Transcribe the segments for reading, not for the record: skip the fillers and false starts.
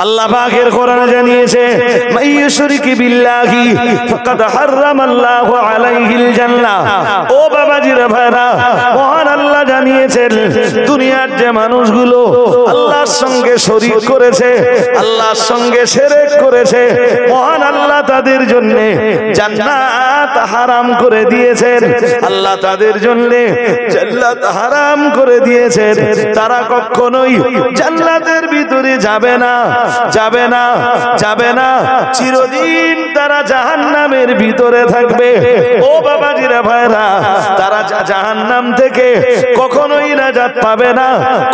আল্লাহ পাকের কোরআনে জানিয়েছে মাইয়ুশরিকি বিল্লাহি ফাকাদ হারামাল্লাহু আলাইহিল জান্নাহ। ও বাবাজিরা ভাইরা, মহান আল্লাহ জানিয়েছেন দুনিয়ার যে মানুষগুলো আল্লাহর সঙ্গে শরীক করেছে, আল্লাহর সঙ্গে শিরক করেছে, মহান আল্লাহ তাদের জন্য জান্নাত হারাম করে দিয়েছেন। আল্লাহ তাদের জন্য জান্নাত হারাম করে দিয়েছেন। তারা কখনোই জান্নাতের ভিতরে যাবে না, যাবে না, যাবে না। চিরদিন তারা জাহান্নামের ভিতরে থাকবে। ও বাবাজিরা ভাইরা, তারা জাহান্নাম থেকে কখনোই নাজাত পাবে না,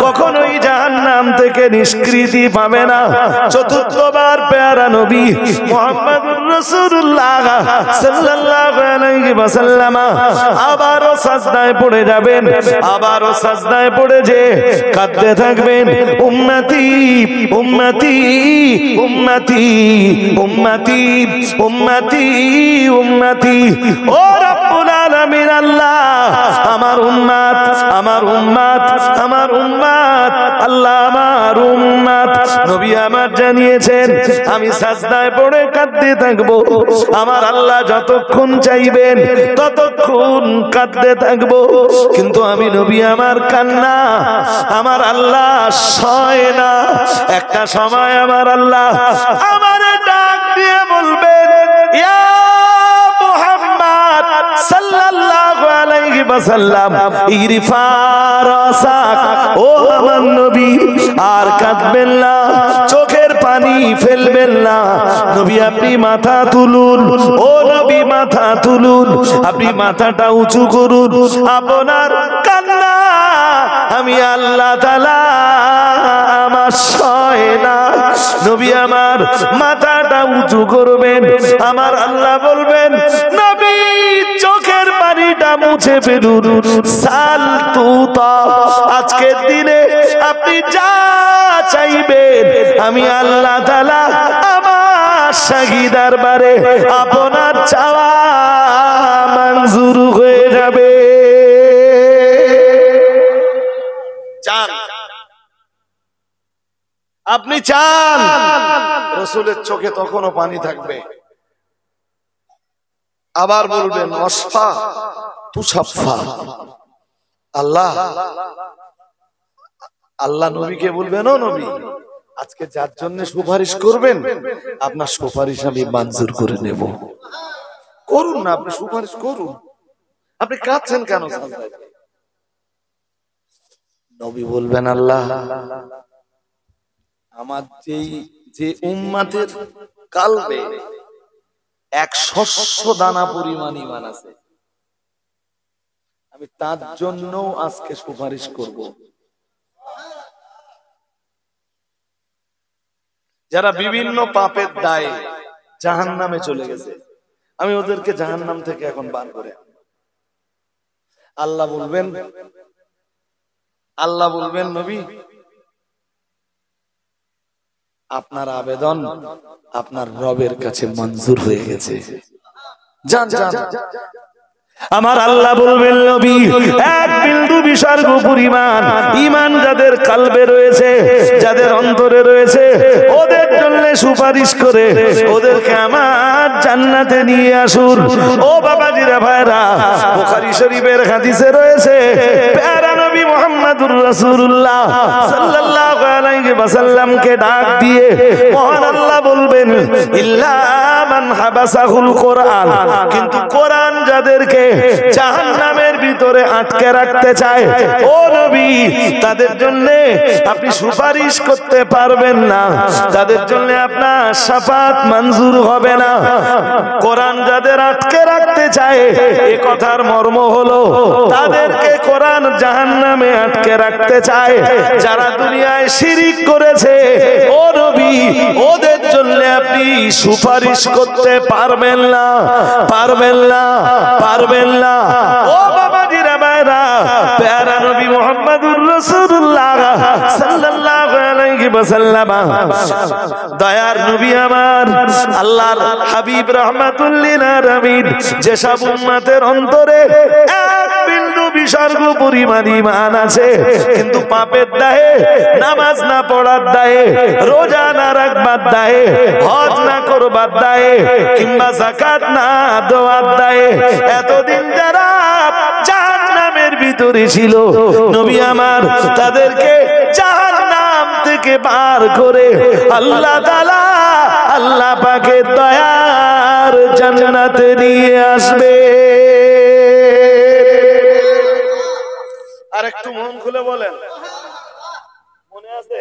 কখনোই জাহান্নাম থেকে নিষ্কৃতি পাবে না। চতুর্থবার পেয়ারা নবী মুহাম্মদুর রাসূলুল্লাহ সাল্লাল্লাহু আলাইহি ওয়াসাল্লাম আবারো সাজদায় পড়ে যাবেন, আবারো সাজদায় পড়ে যে কাঁদতে থাকবেন, উম্মতি উম্মতি উম্মতি উম্মতি উম্মতি উম্মতি। ও রব্বুল আলামিন আল্লাহ, আমার উম্মত, আমার উম্মত, আমার উম্মত, আল্লাহ আমার উম্মত। নবী আমার জানিয়েছেন আমি সাজদায় পড়ে কাঁদতে থাকবো, আমার আল্লাহ যতক্ষণ চাইবেন ততক্ষণ কাঁদতে থাকবো। কিন্তু আমি নবী আমার কান্না আমার আল্লাহ সয় না। একটা সময় আমার আল্লাহ আমারে ডাক দিয়ে বলবেন, ইয়া মুহাম্মদ সাল্লাল্লাহু আলাইহি ওয়াসাল্লাম ইরফা রাসাক। ও আমার নবী, আর কাঁদবেন না, চোখের পানি ফেলবেন না। নবী আপনি মাথা তুলুন, ও নবী মাথা তুলুন, আপনি মাথাটা উঁচু করুন। আপনার কান্না আমি আল্লাহ তাআলা আমার সয় না। নবী আমার মাথাটা উঁচু করবেন, আমার আল্লাহ বলবেন নবী চোখের পানিটা মুছে ফেলুন। সাল তুতা, আজকের দিনে আপনি যা চাইবেন আমি আল্লাহ তাআলা আমার শাহী দরবারে আপনার চাওয়া মঞ্জুর হয়ে যাবে। চান, আপনি চান, রাসূলের চোখে তখনও পানি থাকবে। আবার বলবেন ওয়াসফা তুসাফা। আল্লাহ, আল্লাহ নবীকে বলবেন, ও নবী আজকে যার জন্য সুপারিশ করবেন আপনার সুপারিশ আমি মঞ্জুর করে নেব। করুন না, আপনি সুপারিশ করুন। আপনি কাঁদছেন কেন? নবী বলবেন আল্লাহ আমার যে উম্মতের কালবে এক শস্য দানা পরিমাণ ঈমান আছে, আমি তার জন্য আজকে সুপারিশ করব। যারা বিভিন্ন পাপের দায়ে জাহান্নামে চলে গেছে, আমি ওদেরকে জাহান্নাম থেকে এখন বার করে আল্লাহ বলবেন, আল্লাহ বলবেন নবী আপনার আবেদন আপনার রবের কাছে মঞ্জুর হয়ে গেছে, যান যান। আমার আল্লাহ বলবেন নবী এক বিন্দু বিসর্গ পরিমাণ ঈমান যাদের কালবে রয়েছে, যাদের অন্তরে রয়েছে, ওদের জন্য সুপারিশ করে ওদেরকে আমার জান্নাতে নিয়ে আসুন। ও বাবাজিরা ভাইরা, বুখারী শরীফের হাদিসে রয়েছে প্যারা নবী মুহাম্মদুর রাসূলুল্লাহ সাল্লাল্লাহু আলাইহি ওয়াসাল্লামকে ডাক দিয়ে মহান আল্লাহ বলবেন ইল্লা মান হাবাসাহুল কোরআন, কিন্তু কোরআন যাদেরকে জাহান্নামের ভিতরে আটকে রাখতে চায় ও নবী তাদের জন্য আপনি সুপারিশ করতে পারবেন না, তাদের জন্য আপনার শাফাত মঞ্জুর হবে না। কোরআন যাদের আটকে রাখতে চায় এই কথার মর্ম হলো তাদেরকে কোরআন জাহান্নামে আটকে রাখতে চায়। যারা দুনিয়ায় শিরিক করেছে ও নবী ওদের জন্য আপনি সুপারিশ করতে পারবেন না, পারবেন না, পারবেন না। ও বাবাজিরা ভাইরা, প্যারা নবী মুহাম্মদুর রাসূলুল্লাহ সাল্লাল্লাহু আলাইহি ওয়াসাল্লাম দয়ার নবী আমার আল্লাহর হাবিব রাহমাতুল লিল আলামিন যেসব উম্মতের অন্তরে এক বিন্দু বিসর্গ পরিমাণ ঈমান আছে কিন্তু পাপের দায়ে, নামাজ না পড়ার দায়ে, রোজা না রাখার রাখবার দায়ে, হজ না করবার দায়ে, কিংবা যাকাত না দেওয়ার দায়ে এতদিন যারা জাহান্নামের ভিতরে ছিল, নবী আমার তাদেরকে জাহান্নাম থেকে বার করে আল্লাহ তাআলা আল্লাহ পাকের দয়ার জান্নাতে নিয়ে আসবে। আর একটু মন খুলে বলেন, মনে আছে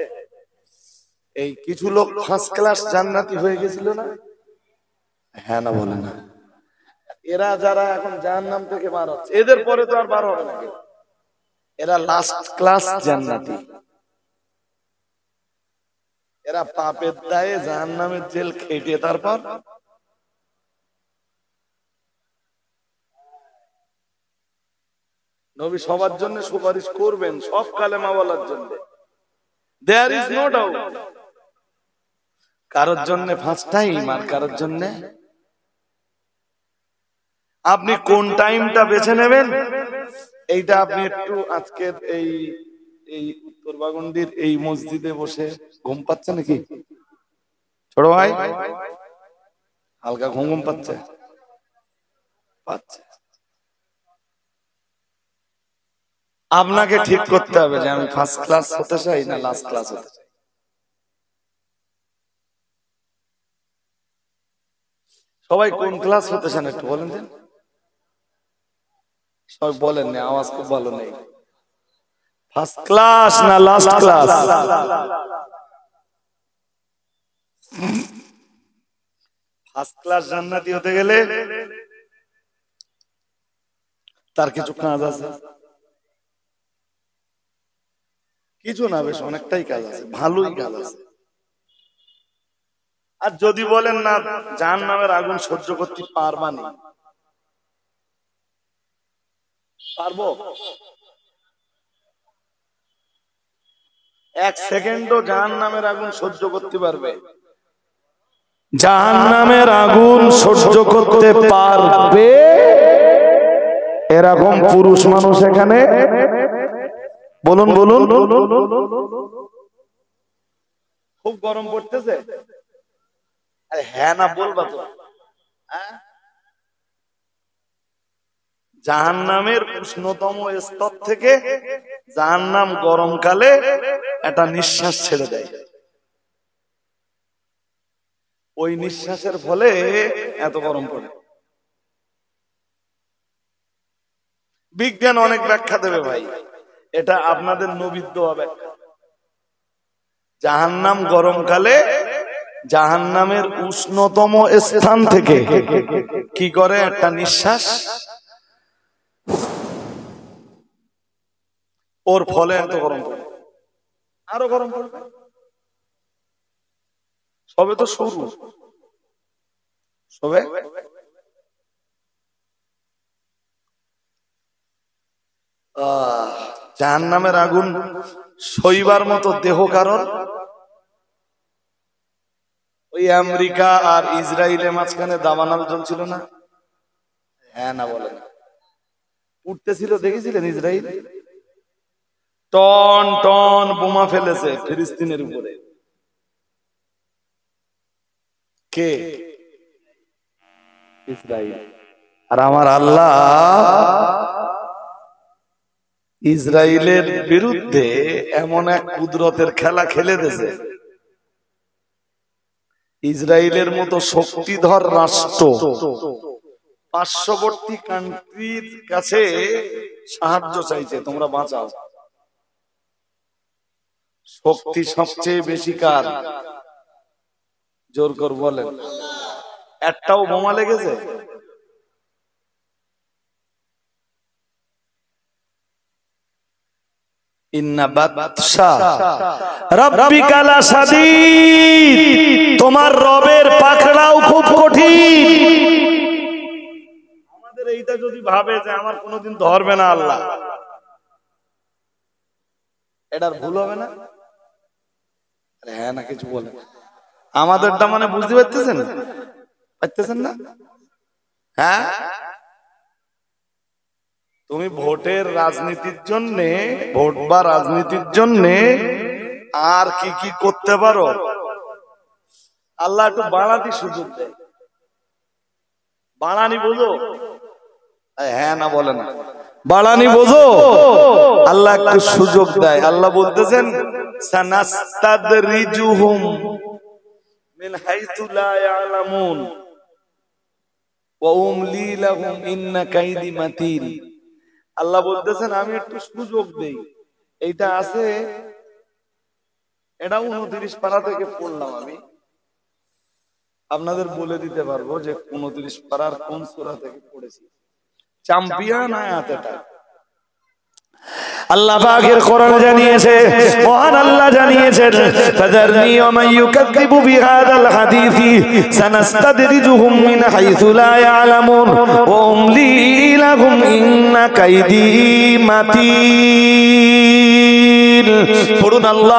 এই কিছু লোক ফার্স্ট ক্লাস জান্নাতি হয়ে গেছিল না? হ্যাঁ না বলে না? এরা যারা এখন জাহান্নাম থেকে বার হচ্ছে, এদের পরে তো আর বার হবে না, এরা লাস্ট ক্লাস জান্নাতি। এরা পাপের দায়ে জাহান্নামের জেল খেটে তারপর নবী সবার জন্য সুপারিশ করবেন, সব কালেমাওয়ালার জন্য, দেয়ার ইজ নো ডাউট। কারোর জন্য ফার্স্ট টাইম আর কারোর জন্য আপনি কোন টাইমটা বেছে নেবেন, এইটা আপনি একটু আজকের এই উত্তর বাগন্ডির এই মসজিদে বসে ঘুম পাচ্ছে নাকি ছোট ভাই? হালকা ঘুম পাচ্ছে? পাচ্ছে। আপনাকে ঠিক করতে হবে যে আমি ফার্স্ট ক্লাস হতে চাই না লাস্ট ক্লাস হতে চাই। সবাই কোন ক্লাস হতে চান একটু বলেন দেন। সবাই বলেন না, আওয়াজ খুব ভালো নেই। ফার্স্ট ক্লাস না লাস্ট ক্লাস? ফার্স্ট ক্লাস জান্নাতি হতে গেলে তার কিছু কাজ আছে, কিছু না বেশ অনেকটাই কাজ আছে, ভালোই কাজ আছে। আর যদি বলেন না জাহান্নামের আগুন সহ্য করতে পারবা না, পারবো? এক সেকেন্ডও জাহান্নামের আগুন সহ্য করতে পারবে? জাহান্নামের আগুন সহ্য করতে পারবে এরকম পুরুষ মানুষ এখানে বলুন বলুন। খুব গরম পড়তেছে? আরে হ্যাঁ না বলবা তো। জাহান্নামের উষ্ণতম স্তর থেকে জাহান্নাম গরমকালে একটা নিঃশ্বাস ছেড়ে দেয়, ওই নিঃশ্বাসের ফলে এত গরম পড়ে। বিজ্ঞান অনেক ব্যাখ্যা দেবে ভাই, এটা আপনাদের নবীর দেওয়া ব্যাখ্যা। জাহান্নাম গরমকালে জাহান্নামের উষ্ণতম স্থান থেকে কি করে একটা নিঃশ্বাস, ওর ফলে এত গরম পড়ে, আরো গরম পড়বে। সবে তো শুরু, সবে জাহান্নামের আগুন সইবার মতো দেহ কারণ? ওই আমেরিকা আর ইসরায়েলের মাঝখানে দাবানল চলছিল না? হ্যাঁ না বলেন। উঠতেছিল দেখেছিলেন? ইসরায়েল টন টন বোমা ফেলেছে ফিলিস্তিনের উপরে। কে? ইসরায়েল। আর আমার আল্লাহ ইসরায়েলের বিরুদ্ধে এমন এক কুদরতের খেলা খেলে দিয়েছে, ইসরায়েলের মতো শক্তিধর রাষ্ট্র পার্শ্ববর্তী কান্ট্রির কাছে সাহায্য চাইছে, তোমরা বাঁচাও। শক্তি সবচেয়ে বেশি কার? জোর করে বলেন। একটাও বোমা লেগেছে? ইন্না বাতশা রাব্বিকা লাশাদীদ, তোমার রবের পাকড়াও খুব কঠিন। আমাদের এইটা যদি ভাবে যে আমার কোনোদিন ধরবে না আল্লাহ, এটার ভুল হবে না? হ্যাঁ না কিছু বলে আমাদেরটা মানে বুঝতে পারতেছেন? পারতেছেন না? হ্যাঁ, তুমি ভোটের রাজনীতির জন্য, ভোট বা রাজনীতির জন্য আর কি কি করতে পারো? আল্লাহ একটু বাড়াতে সুযোগ দেয়। বাড়ানি বোঝো? হ্যাঁ না বলে না, বাড়ানি বোঝো? আল্লাহ একটু সুযোগ দেয়। আল্লাহ বলতেছেন সানাস্তাদরিজুহুম মিন হাইতু লা ইয়ালামুন ওয়া উমলি লাহুম ইন্না কাইদি মাতিন। আল্লাহ বলতেছেন আমি একটু সুযোগ দেই। এইটা আছে, এটা 29 পারা থেকে পড়লাম। আমি আপনাদের বলে দিতে পারবো যে 29 পারার কোন সূরা থেকে পড়েছি। চ্যাম্পিয়ন আয়াত এটা। আল্লাহ পাকের কোরআন জানিয়েছে, মহান আল্লাহ জানিয়েছেন ফাযারনি ওয়া মান ইউকাযযিবু বিহাযাল হাদীসি সানাস্তাদরিজুহুম মিন হাইসু লা ইয়ালামুন ওয়া উমলি লাহুম ইন্না কাইদি মাতিন। পড়ুন আল্লাহ